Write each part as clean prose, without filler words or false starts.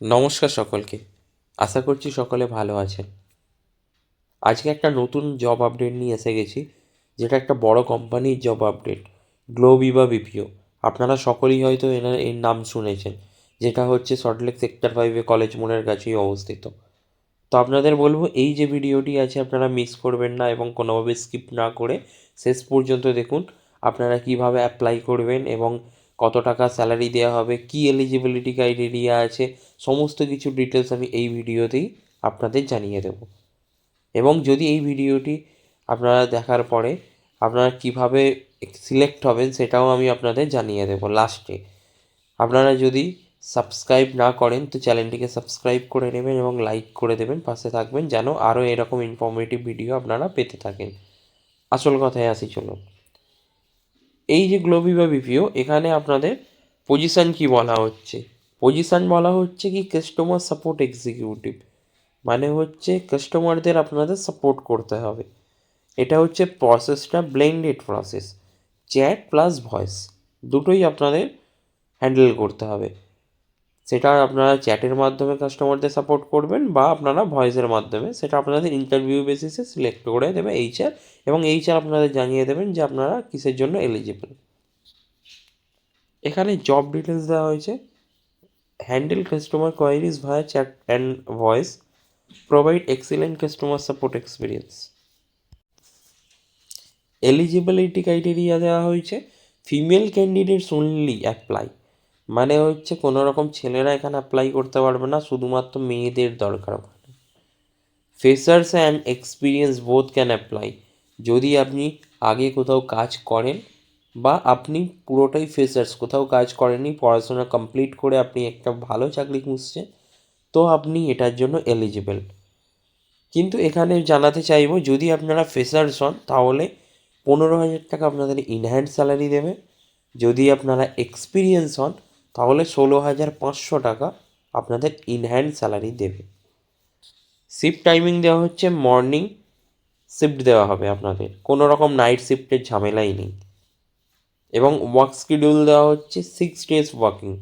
নমস্কার সকলকে। আশা করছি সকলে ভালো আছেন। আজকে একটা নতুন জব আপডেট নিয়ে এসে গেছি, যেটা একটা বড় কোম্পানির জব আপডেট, গ্লোবিবা বিপিও। আপনারা সকলেই হয়তো এর নাম শুনেছেন, যেটা হচ্ছে সল্টলেক সেক্টর 5-এ কলেজ মোড়ের কাছেই অবস্থিত। তো আপনাদের বলবো, এই যে ভিডিওটি আছে আপনারা মিস করবেন না এবং কোনোভাবে স্কিপ না করে শেষ পর্যন্ত দেখুন। আপনারা কিভাবে অ্যাপ্লাই করবেন এবং কত টাকা স্যালারি দেওয়া হবে, কী এলিজিবিলিটি ক্রাইটেরিয়া আছে, সমস্ত কিছু ডিটেলস আমি এই ভিডিওতেই আপনাদের জানিয়ে দেব। এবং যদি এই ভিডিওটি আপনারা দেখার পরে আপনারা কিভাবে সিলেক্ট হবেন সেটাও আমি আপনাদের জানিয়ে দেব লাস্টে। আপনারা যদি সাবস্ক্রাইব না করেন তো চ্যানেলটিকে সাবস্ক্রাইব করে নেবেন এবং লাইক করে দেবেন, পাশে থাকবেন যেন আরও এরকম ইনফরমেটিভ ভিডিও আপনারা পেতে থাকেন। আসল কথায় আসি চলুন। এই যে গ্লোবিবা বিপিও, এখানে আপনাদের পজিশান কি বলা হচ্ছে? পজিশান বলা হচ্ছে কি কাস্টমার সাপোর্ট এক্সিকিউটিভ, মানে হচ্ছে কাস্টমারদের আপনাদের সাপোর্ট করতে হবে। এটা হচ্ছে প্রসেসটা blended process, chat plus voice দুটোই আপনাদের হ্যান্ডেল করতে হবে। সেটা আপনারা চ্যাটের মাধ্যমে কাস্টমারদের সাপোর্ট করবেন বা আপনারা ভয়েসের মাধ্যমে, সেটা আপনাদের ইন্টারভিউ বেসিসে সিলেক্ট করে দেবে এইচআর, এবং এইচআর আপনাদের জানিয়ে দেবেন যে আপনারা কিসের জন্য এলিজিবল। এখানে জব ডিটেলস দেওয়া হয়েছে: handle customer queries via chat and voice, provide excellent customer support experience. Eligibility criteria দেওয়া হয়েছে: ফিমেল ক্যান্ডিডেটস অনলি অ্যাপ্লাই, মানে হচ্ছে কোনো রকম ছেলেরা এখানে অ্যাপ্লাই করতে পারবে না, শুধুমাত্র মেয়েদের দরকার। Freshers and experience both can apply, যদি আপনি আগে কোথাও কাজ করেন বা আপনি পুরোটাই ফ্রেশার্স, কোথাও কাজ করেননি, পড়াশোনা কমপ্লিট করে আপনি একটা ভালো চাকরি খুঁজছেন, তো আপনি এটার জন্য এলিজিবল। কিন্তু এখানে জানাতে চাইবো, যদি আপনারা ফ্রেশার্স হন তাহলে 15,000 টাকা আপনাদের ইনহ্যান্ড স্যালারি দেবে। যদি আপনারা এক্সপিরিয়েন্স হন তাহলে 16,500 টাকা আপনাদের ইনহ্যান্ড স্যালারি দেবে। শিফট টাইমিং দেওয়া হচ্ছে মর্নিং শিফট দেওয়া হবে আপনাদের, কোনো রকম নাইট শিফটের ঝামেলাই নেই। এবং ওয়ার্ক শিডিউল দেওয়া হচ্ছে 6 days ওয়ার্কিং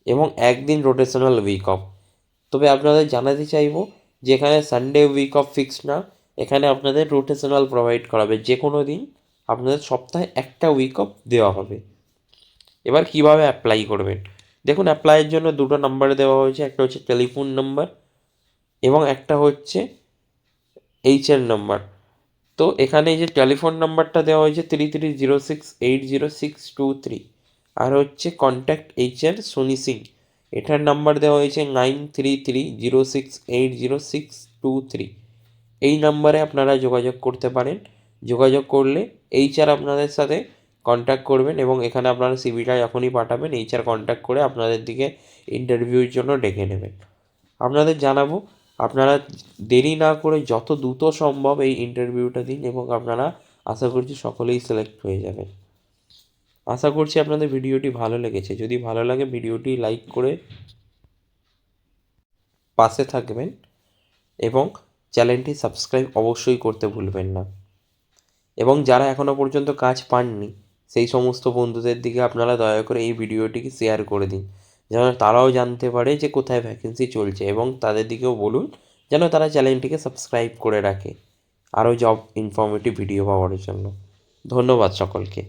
এবং একদিন রোটেশনাল উইক অফ। তবে আপনাদের জানাতে চাইবো যে এখানে সানডে উইক অফ ফিক্স না, এখানে আপনাদের রোটেশনাল প্রোভাইড করাবে, যে কোনো দিন আপনাদের সপ্তাহে একটা উইক অফ দেওয়া হবে। এবার কিভাবে অ্যাপ্লাই করবেন দেখুন। অ্যাপ্লাইয়ের জন্য দুটো নাম্বার দেওয়া হয়েছে, একটা হচ্ছে টেলিফোন নাম্বার এবং একটা হচ্ছে এইচআর নাম্বার। তো এখানে এই যে টেলিফোন নাম্বারটা দেওয়া হয়েছে 33068063, আর হচ্ছে কন্ট্যাক্ট এইচআর সোনি সিং, এটার নাম্বার দেওয়া হয়েছে 9330680623। এই নাম্বারে আপনারা যোগাযোগ করতে পারেন। যোগাযোগ করলে এইচআর আপনাদের সাথে কন্ট্যাক্ট করবেন এবং এখানে আপনারা সিভিটা যখনই পাঠাবেন এইচআর কন্ট্যাক্ট করে আপনাদের দিকে ইন্টারভিউর জন্য ডেকে নেবেন। আপনাদের জানাবো, আপনারা দেরি না করে যত দ্রুত সম্ভব এই ইন্টারভিউটা দিন এবং আপনারা আশা করছি সকলেই সিলেক্ট হয়ে যাবেন। আশা করছি আপনাদের ভিডিওটি ভালো লেগেছে। যদি ভালো লাগে ভিডিওটি লাইক করে পাশে থাকবেন এবং চ্যানেলটি সাবস্ক্রাইব অবশ্যই করতে ভুলবেন না। এবং যারা এখনও পর্যন্ত কাজ পাননি সেই সমস্ত বন্ধুদের দিকে আপনারা দয়া করে এই ভিডিওটিকে শেয়ার করে দিন, যেন তারাও জানতে পারে যে কোথায় ভ্যাকেন্সি চলছে, এবং তাদের দিকেও বলুন যেন তারা চ্যানেলটিকে সাবস্ক্রাইব করে রাখে আরও জব ইনফরমেটিভ ভিডিও পাওয়ার জন্য। ধন্যবাদ সকলকে।